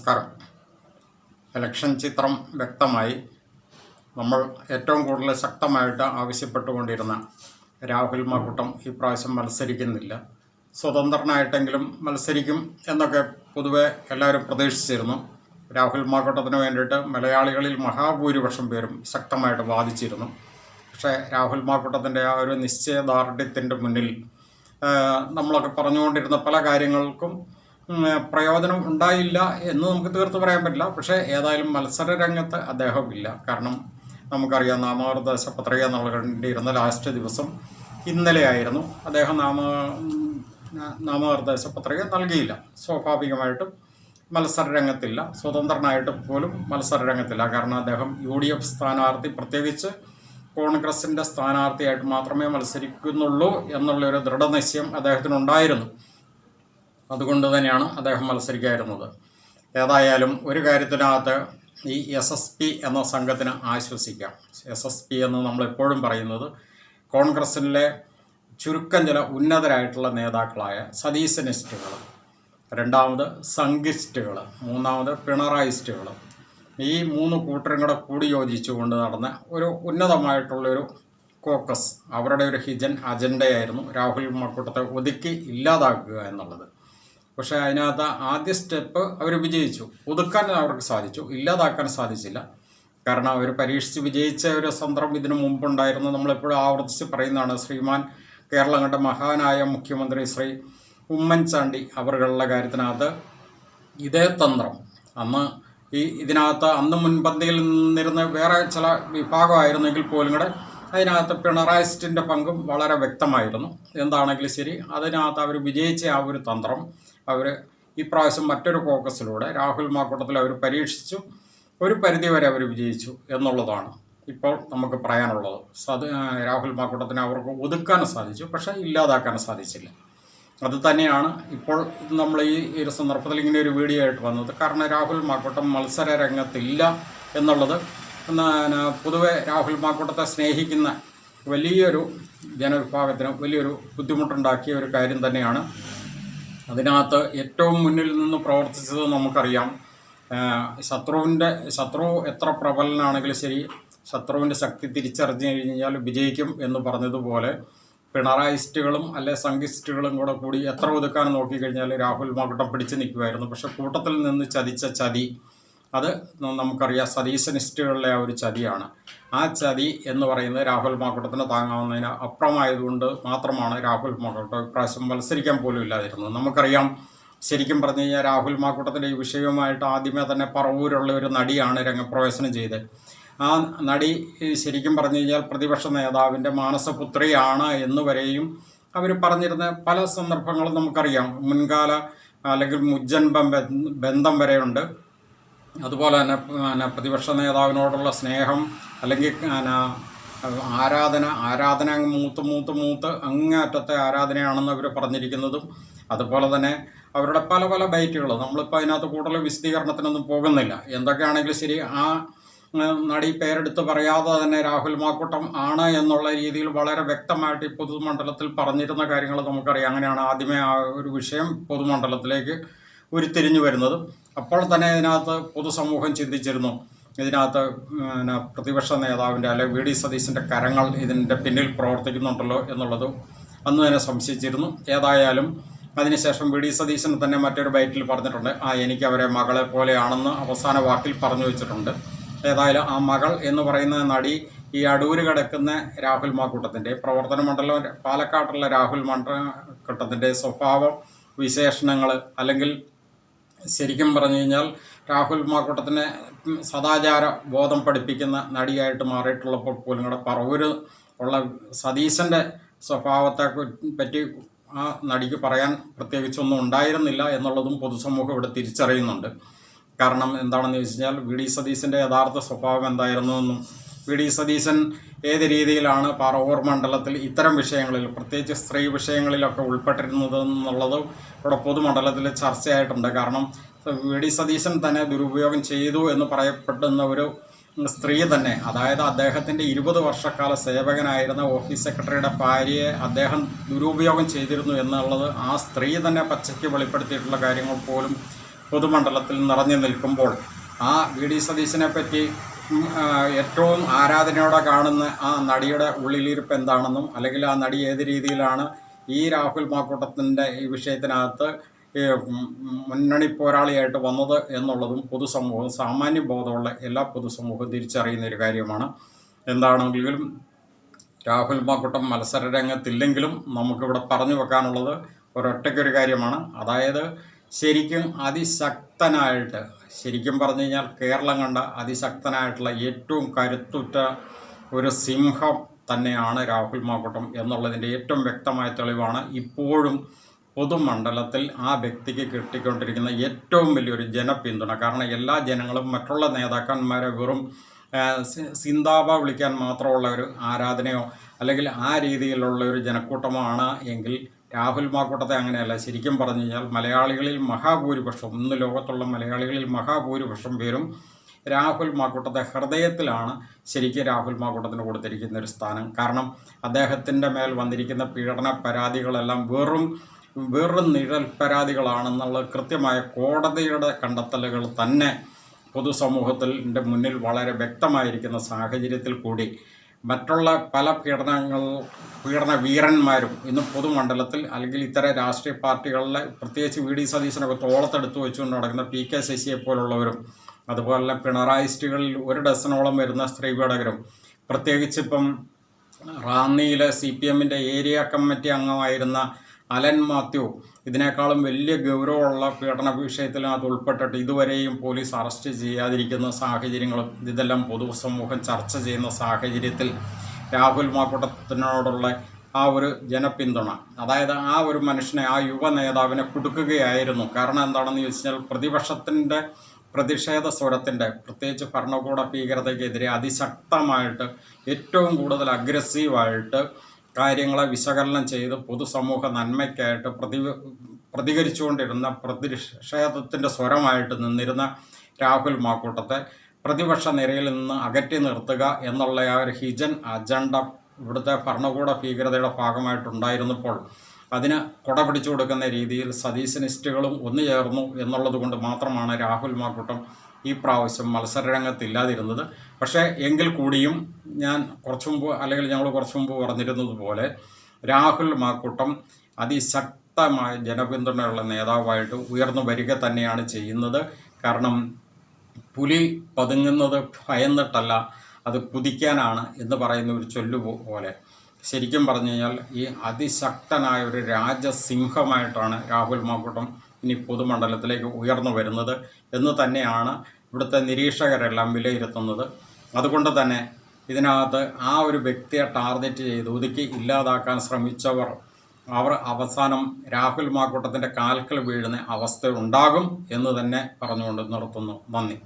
നമസ്കാരം. ഇലക്ഷൻ ചിത്രം വ്യക്തമായി. നമ്മൾ ഏറ്റവും കൂടുതൽ ശക്തമായിട്ട് ആവശ്യപ്പെട്ടുകൊണ്ടിരുന്ന രാഹുൽ മാക്കൂട്ടം ഇപ്രാവശ്യം മത്സരിക്കുന്നില്ല, സ്വതന്ത്രനായിട്ടെങ്കിലും മത്സരിക്കും എന്നൊക്കെ പൊതുവെ എല്ലാവരും പ്രതീക്ഷിച്ചിരുന്നു. രാഹുൽ മാക്കൂട്ടത്തിന് വേണ്ടിയിട്ട് മലയാളികളിൽ മഹാഭൂരിപക്ഷം പേരും ശക്തമായിട്ട് വാദിച്ചിരുന്നു. പക്ഷേ രാഹുൽ മാക്കൂട്ടത്തിൻ്റെ ആ ഒരു നിശ്ചയദാർഢ്യത്തിൻ്റെ മുന്നിൽ നമ്മളൊക്കെ പറഞ്ഞുകൊണ്ടിരുന്ന പല കാര്യങ്ങൾക്കും പ്രയോജനം ഉണ്ടായില്ല എന്ന് നമുക്ക് തീർത്ത് പറയാൻ പറ്റില്ല. പക്ഷേ ഏതായാലും മത്സര രംഗത്ത് അദ്ദേഹം ഇല്ല. കാരണം നമുക്കറിയാം, നാമനിർദ്ദേശ പത്രിക നൽകേണ്ടിയിരുന്ന ലാസ്റ്റ് ദിവസം ഇന്നലെയായിരുന്നു. അദ്ദേഹം നാമനിർദ്ദേശ പത്രിക നൽകിയില്ല. സ്വാഭാവികമായിട്ടും മത്സര രംഗത്തില്ല, സ്വതന്ത്രനായിട്ട് പോലും മത്സര രംഗത്തില്ല. കാരണം അദ്ദേഹം UDF സ്ഥാനാർത്ഥി, പ്രത്യേകിച്ച് കോൺഗ്രസിൻ്റെ സ്ഥാനാർത്ഥിയായിട്ട് മാത്രമേ മത്സരിക്കുന്നുള്ളൂ എന്നുള്ളൊരു ദൃഢനിശ്ചയം അദ്ദേഹത്തിനുണ്ടായിരുന്നു. അതുകൊണ്ട് തന്നെയാണ് അദ്ദേഹം മത്സരിക്കാതിരുന്നത്. ഏതായാലും ഒരു കാര്യത്തിനകത്ത് ഈ SSP എന്ന സംഘത്തിന് ആശ്വസിക്കാം. SSP എന്ന് നമ്മളെപ്പോഴും പറയുന്നത് കോൺഗ്രസിലെ ചുരുക്കം ചില ഉന്നതരായിട്ടുള്ള നേതാക്കളായ സതീശനിസ്റ്റുകൾ, രണ്ടാമത് സംഘിസ്റ്റുകൾ, മൂന്നാമത് പിണറായിസ്റ്റുകൾ, ഈ മൂന്ന് കൂട്ടരും കൂടെ കൂടി യോജിച്ചുകൊണ്ട് നടന്ന ഒരു ഉന്നതമായിട്ടുള്ളൊരു കോക്കസ്, അവരുടെ ഒരു ഹിജൻ അജണ്ടയായിരുന്നു രാഹുൽ മാക്കൂട്ടത്തെ ഒതുക്കി ഇല്ലാതാക്കുക എന്നുള്ളത്. പക്ഷേ അതിനകത്ത് ആദ്യ സ്റ്റെപ്പ് അവർ വിജയിച്ചു. ഒതുക്കാൻ അവർക്ക് സാധിച്ചു, ഇല്ലാതാക്കാൻ സാധിച്ചില്ല. കാരണം അവർ പരീക്ഷിച്ച് വിജയിച്ച ഒരു തന്ത്രം ഇതിനു മുമ്പുണ്ടായിരുന്നു. നമ്മളെപ്പോഴും ആവർത്തിച്ച് പറയുന്നതാണ്. ശ്രീമാൻ കേരളം കണ്ട മഹാനായ മുഖ്യമന്ത്രി ശ്രീ ഉമ്മൻചാണ്ടി അവരുടെ കാര്യത്തിനകത്ത് ഇതേ തന്ത്രം അന്ന് മുൻപന്തിയിൽ നിന്നിരുന്ന വേറെ ചില വിഭാഗമായിരുന്നെങ്കിൽ പോലും കൂടെ അതിനകത്ത് പിണറായിസ്റ്റിൻ്റെ പങ്കും വളരെ വ്യക്തമായിരുന്നു. എന്താണെങ്കിലും ശരി, അതിനകത്ത് അവർ വിജയിച്ച ആ ഒരു തന്ത്രം അവർ ഇപ്രാവശ്യം മറ്റൊരു കോക്കസിലൂടെ രാഹുൽ മാക്കൂട്ടത്തിൽ അവർ പരീക്ഷിച്ചു. ഒരു പരിധിവരെ അവർ വിജയിച്ചു എന്നുള്ളതാണ് ഇപ്പോൾ നമുക്ക് പറയാനുള്ളത്. രാഹുൽ മാക്കൂട്ടത്തിനെ അവർക്ക് ഒതുക്കാൻ സാധിച്ചു, പക്ഷേ ഇല്ലാതാക്കാൻ സാധിച്ചില്ല. അത് തന്നെയാണ് ഇപ്പോൾ നമ്മൾ ഈ ഒരു സന്ദർഭത്തിൽ ഇങ്ങനെ ഒരു വീഡിയോ ആയിട്ട് വന്നത്. കാരണം രാഹുൽ മാക്കൂട്ടം മത്സര രംഗത്തില്ല എന്നുള്ളത് പൊതുവെ രാഹുൽ മാക്കൂട്ടത്തെ സ്നേഹിക്കുന്ന വലിയൊരു ജനവിഭാഗത്തിന് വലിയൊരു ബുദ്ധിമുട്ടുണ്ടാക്കിയ ഒരു കാര്യം തന്നെയാണ്. അതിനകത്ത് ഏറ്റവും മുന്നിൽ നിന്ന് പ്രവർത്തിച്ചത് നമുക്കറിയാം. ശത്രു എത്ര പ്രബലനാണെങ്കിലും ശരി, ശത്രുവിൻ്റെ ശക്തി തിരിച്ചറിഞ്ഞു കഴിഞ്ഞാൽ വിജയിക്കും എന്ന് പറഞ്ഞതുപോലെ പിണറായിസ്റ്റുകളും അല്ലെ സംഘിസ്റ്റുകളും കൂടി എത്ര ഒതുക്കാൻ നോക്കിക്കഴിഞ്ഞാൽ രാഹുൽ മാക്കൂട്ടം പിടിച്ചു നിൽക്കുമായിരുന്നു. പക്ഷെ കൂട്ടത്തിൽ നിന്ന് ചതിച്ച ചതി, അത് നമുക്കറിയാം, സതീശനിസ്റ്റുകളിലെ ആ ഒരു ചതിയാണ്. ആ ചതി എന്ന് പറയുന്നത് രാഹുൽ മാക്കൂട്ടത്തിന് താങ്ങാവുന്നതിന് അപ്പുറമായതുകൊണ്ട് മാത്രമാണ് രാഹുൽ മാക്കൂട്ടം ഇപ്രാവശ്യം മത്സരിക്കാൻ പോലും ഇല്ലാതിരുന്നത്. നമുക്കറിയാം, ശരിക്കും പറഞ്ഞു കഴിഞ്ഞാൽ രാഹുൽ മാക്കൂട്ടത്തിൻ്റെ ഈ വിഷയവുമായിട്ട് ആദ്യമേ തന്നെ പറവൂരുള്ള ഒരു നടിയാണ് രംഗപ്രവേശനം ചെയ്തത്. ആ നടി ശരിക്കും പറഞ്ഞു കഴിഞ്ഞാൽ പ്രതിപക്ഷ നേതാവിൻ്റെ മാനസപുത്രിയാണ് എന്നുവരെയും അവർ പറഞ്ഞിരുന്ന പല സന്ദർഭങ്ങളും നമുക്കറിയാം. മുൻകാല അല്ലെങ്കിൽ മുജ്ജൻപ ബന്ധം വരെയുണ്ട്. അതുപോലെ തന്നെ പ്രതിപക്ഷ നേതാവിനോടുള്ള സ്നേഹം അല്ലെങ്കിൽ ആരാധന മൂത്ത് അങ്ങേയറ്റത്തെ ആരാധനയാണെന്ന് അവർ പറഞ്ഞിരിക്കുന്നതും, അതുപോലെ തന്നെ അവരുടെ പല ബൈറ്റുകൾ നമ്മളിപ്പോൾ അതിനകത്ത് കൂടുതൽ വിശദീകരണത്തിനൊന്നും പോകുന്നില്ല. എന്തൊക്കെയാണെങ്കിലും ശരി, ആ നടി പേരെടുത്ത് പറയാതെ തന്നെ രാഹുൽ മാക്കൂട്ടം ആണ് എന്നുള്ള രീതിയിൽ വളരെ വ്യക്തമായിട്ട് ഈ പൊതുമണ്ഡലത്തിൽ പറഞ്ഞിരുന്ന കാര്യങ്ങൾ നമുക്കറിയാം. അങ്ങനെയാണ് ആദ്യമേ ആ ഒരു വിഷയം പൊതുമണ്ഡലത്തിലേക്ക് ഉരുത്തിരിഞ്ഞു വരുന്നത്. അപ്പോൾ തന്നെ ഇതിനകത്ത് പൊതുസമൂഹം ചിന്തിച്ചിരുന്നു, ഇതിനകത്ത് പ്രതിപക്ഷ നേതാവിൻ്റെ അല്ലെങ്കിൽ VD സതീശൻ്റെ കരങ്ങൾ ഇതിൻ്റെ പിന്നിൽ പ്രവർത്തിക്കുന്നുണ്ടല്ലോ എന്നുള്ളത് അന്ന് തന്നെ സംശയിച്ചിരുന്നു. ഏതായാലും അതിനുശേഷം VD സതീശൻ തന്നെ മറ്റൊരു ബൈറ്റിൽ പറഞ്ഞിട്ടുണ്ട്, എനിക്ക് അവരെ മകളെ പോലെയാണെന്ന് അവസാന വാക്കിൽ പറഞ്ഞു വെച്ചിട്ടുണ്ട്. ഏതായാലും ആ മകൾ എന്ന് പറയുന്ന നടി ഈ അടൂര് കിടക്കുന്ന രാഹുൽ മാക്കൂട്ടത്തിൻ്റെ പ്രവർത്തന മണ്ഡലം പാലക്കാട്ടുള്ള രാഹുൽ മാക്കൂട്ടത്തിൻ്റെ സ്വഭാവ വിശേഷണങ്ങൾ, അല്ലെങ്കിൽ ശരിക്കും പറഞ്ഞു കഴിഞ്ഞാൽ രാഹുൽ മാക്കൂട്ടത്തിനെ സദാചാര ബോധം പഠിപ്പിക്കുന്ന നടിയായിട്ട് മാറിയിട്ടുള്ളപ്പോൾ പോലും കൂടെ പറവൂര് ഉള്ള സതീശൻ്റെ സ്വഭാവത്തെ പറ്റി ആ നടിക്ക് പറയാൻ പ്രത്യേകിച്ചൊന്നും ഉണ്ടായിരുന്നില്ല എന്നുള്ളതും പൊതുസമൂഹം ഇവിടെ തിരിച്ചറിയുന്നുണ്ട്. കാരണം എന്താണെന്ന് ചോദിച്ചു കഴിഞ്ഞാൽ VD സതീശൻ്റെ യഥാർത്ഥ സ്വഭാവം എന്തായിരുന്നു എന്നും VD സതീശൻ ഏത് രീതിയിലാണ് പറവൂർ മണ്ഡലത്തിൽ ഇത്തരം വിഷയങ്ങളിൽ, പ്രത്യേകിച്ച് സ്ത്രീ വിഷയങ്ങളിലൊക്കെ ഉൾപ്പെട്ടിരുന്നത് എന്നുള്ളത് ഇവിടെ പൊതുമണ്ഡലത്തിൽ ചർച്ചയായിട്ടുണ്ട്. കാരണം VD സതീശൻ തന്നെ ദുരുപയോഗം ചെയ്തു എന്ന് പറയപ്പെടുന്ന ഒരു സ്ത്രീ തന്നെ, അതായത് അദ്ദേഹത്തിൻ്റെ 20 വർഷക്കാല സേവകനായിരുന്ന ഓഫീസ് സെക്രട്ടറിയുടെ ഭാര്യയെ അദ്ദേഹം ദുരുപയോഗം ചെയ്തിരുന്നു എന്നുള്ളത് ആ സ്ത്രീ തന്നെ പച്ചയ്ക്ക് വെളിപ്പെടുത്തിയിട്ടുള്ള കാര്യങ്ങൾ പോലും പൊതുമണ്ഡലത്തിൽ നിറഞ്ഞു നിൽക്കുമ്പോൾ ആ വി.ഡി. സതീശനെ പറ്റി ഏറ്റവും ആരാധനയോടെ കാണുന്ന ആ നടിയുടെ ഉള്ളിലിരിപ്പ് എന്താണെന്നും അല്ലെങ്കിൽ ആ നടി ഏത് രീതിയിലാണ് ഈ രാഹുൽ മാക്കൂട്ടത്തിൻ്റെ ഈ വിഷയത്തിനകത്ത് മുന്നണി പോരാളിയായിട്ട് വന്നത് എന്നുള്ളതും പൊതുസമൂഹം, സാമാന്യ ബോധമുള്ള എല്ലാ പൊതുസമൂഹവും തിരിച്ചറിയുന്ന ഒരു കാര്യമാണ്. എന്താണെങ്കിലും രാഹുൽ മാക്കൂട്ടം മത്സര രംഗത്തില്ലെങ്കിലും നമുക്കിവിടെ പറഞ്ഞു വെക്കാനുള്ളത് ഒരൊറ്റയ്ക്കൊരു കാര്യമാണ്. അതായത് ശരിക്കും അതിശക്തനായിട്ട്, ശരിക്കും പറഞ്ഞു കഴിഞ്ഞാൽ കേരളം കണ്ട അതിശക്തനായിട്ടുള്ള ഏറ്റവും കരുത്തുറ്റ ഒരു സിംഹം തന്നെയാണ് രാഹുൽ മാക്കൂട്ടം എന്നുള്ളതിൻ്റെ ഏറ്റവും വ്യക്തമായ തെളിവാണ് ഇപ്പോഴും പൊതുമണ്ഡലത്തിൽ ആ വ്യക്തിക്ക് കിട്ടിക്കൊണ്ടിരിക്കുന്ന ഏറ്റവും വലിയൊരു ജനപിന്തുണ. കാരണം എല്ലാ ജനങ്ങളും മറ്റുള്ള നേതാക്കന്മാരെ വെറും സിന്താബ വിളിക്കാൻ മാത്രമുള്ള ഒരു ആരാധനയോ അല്ലെങ്കിൽ ആ രീതിയിലുള്ള ഒരു ജനക്കൂട്ടമാണ് എങ്കിൽ രാഹുൽ മാക്കൂട്ടത്തെ അങ്ങനെയല്ല. ശരിക്കും പറഞ്ഞു കഴിഞ്ഞാൽ മലയാളികളിൽ മഹാഭൂരിപക്ഷം, ഇന്ന് ലോകത്തുള്ള മലയാളികളിൽ മഹാഭൂരിപക്ഷം പേരും രാഹുൽ മാക്കൂട്ടത്തെ ഹൃദയത്തിലാണ് ശരിക്കും രാഹുൽ മാക്കൂട്ടത്തിന് കൊടുത്തിരിക്കുന്ന ഒരു സ്ഥാനം. കാരണം അദ്ദേഹത്തിൻ്റെ മേൽ വന്നിരിക്കുന്ന പീഡന പരാതികളെല്ലാം വെറും നിഴൽ പരാതികളാണെന്നുള്ള കൃത്യമായ കോടതിയുടെ കണ്ടെത്തലുകൾ തന്നെ പൊതുസമൂഹത്തിൻ്റെ മുന്നിൽ വളരെ വ്യക്തമായിരിക്കുന്ന സാഹചര്യത്തിൽ കൂടി മറ്റുള്ള പല പീഡന വീരന്മാരും ഇന്ന് പൊതുമണ്ഡലത്തിൽ അല്ലെങ്കിൽ ഇത്തരം രാഷ്ട്രീയ പാർട്ടികളിലെ പ്രത്യേകിച്ച് വി.ഡി. സതീശനൊക്കെ തോളത്തെടുത്ത് വെച്ചുകൊണ്ട് നടക്കുന്ന പി.കെ. ശശിയെ പോലുള്ളവരും അതുപോലെ പിണറായിസ്റ്റുകളിൽ ഒരു ഡസനോളം വരുന്ന സ്ത്രീപീഡകരും, പ്രത്യേകിച്ച് ഇപ്പം റാന്നിയിലെ CPM-ൻ്റെ ഏരിയ കമ്മിറ്റി അംഗമായിരുന്ന അലൻ മാത്യു ഇതിനേക്കാളും വലിയ ഗൗരവമുള്ള പീഡന വിഷയത്തിനകത്ത് ഉൾപ്പെട്ടിട്ട് ഇതുവരെയും പോലീസ് അറസ്റ്റ് ചെയ്യാതിരിക്കുന്ന സാഹചര്യങ്ങളും ഇതെല്ലാം പൊതുസമൂഹം ചർച്ച ചെയ്യുന്ന സാഹചര്യത്തിൽ രാഹുൽ മാക്കൂട്ടത്തിനോടുള്ള ആ ഒരു ജനപിന്തുണ, അതായത് ആ ഒരു മനുഷ്യനെ, ആ യുവ നേതാവിനെ കുടുക്കുകയായിരുന്നു. കാരണം എന്താണെന്ന് ചോദിച്ചാൽ പ്രതിപക്ഷത്തിൻ്റെ പ്രതിഷേധ സ്വരത്തിൻ്റെ, പ്രത്യേകിച്ച് ഭരണകൂട ഭീകരതയ്ക്കെതിരെ അതിശക്തമായിട്ട് ഏറ്റവും കൂടുതൽ അഗ്രസീവായിട്ട് കാര്യങ്ങളെ വിശകലനം ചെയ്ത് പൊതുസമൂഹ നന്മയ്ക്കായിട്ട് പ്രതികരിച്ചുകൊണ്ടിരുന്ന പ്രതിഷേധത്തിൻ്റെ സ്വരമായിട്ട് നിന്നിരുന്ന രാഹുൽ മാക്കൂട്ടത്തെ പ്രതിപക്ഷ നിരയിൽ നിന്ന് അകറ്റി നിർത്തുക എന്നുള്ള ആ ഒരു ഹിജൻ അജണ്ട ഇവിടുത്തെ ഭരണകൂട ഭീകരതയുടെ ഭാഗമായിട്ടുണ്ടായിരുന്നപ്പോൾ അതിന് കൊട പിടിച്ചു കൊടുക്കുന്ന രീതിയിൽ സതീശനിസ്റ്റുകളും ഒന്നു ചേർന്നു എന്നുള്ളത് കൊണ്ട് മാത്രമാണ് രാഹുൽ മാക്കൂട്ടം ഈ പ്രാവശ്യം മത്സരരംഗത്തില്ലാതിരുന്നത്. പക്ഷേ എങ്കിൽ കൂടിയും ഞങ്ങൾ കുറച്ചു മുമ്പ് പറഞ്ഞിരുന്നത് പോലെ രാഹുൽ മാക്കൂട്ടം അതിശക്തമായ ജനപിന്തുണയുള്ള നേതാവായിട്ട് ഉയർന്നു വരിക തന്നെയാണ് ചെയ്യുന്നത്. കാരണം പുലി പതുങ്ങുന്നത് ഭയന്നിട്ടല്ല, അത് കുതിക്കാനാണ് എന്ന് പറയുന്ന ഒരു ചൊല്ലുപോലെ ശരിക്കും പറഞ്ഞു കഴിഞ്ഞാൽ ഈ അതിശക്തനായ ഒരു രാജസിംഹമായിട്ടാണ് രാഹുൽ മാക്കൂട്ടം ഇനി പൊതുമണ്ഡലത്തിലേക്ക് ഉയർന്നു വരുന്നത് എന്ന് തന്നെയാണ് ഇവിടുത്തെ നിരീക്ഷകരെല്ലാം വിലയിരുത്തുന്നത്. അതുകൊണ്ട് തന്നെ ഇതിനകത്ത് ആ ഒരു വ്യക്തിയെ ടാർഗറ്റ് ചെയ്ത് ഒതുക്കി ഇല്ലാതാക്കാൻ ശ്രമിച്ചവർ അവസാനം രാഹുൽ മാക്കൂട്ടത്തിൻ്റെ കാൽക്കൽ വീഴുന്ന അവസ്ഥ ഉണ്ടാകും എന്ന് തന്നെ പറഞ്ഞുകൊണ്ട് നിർത്തുന്നു. നന്ദി.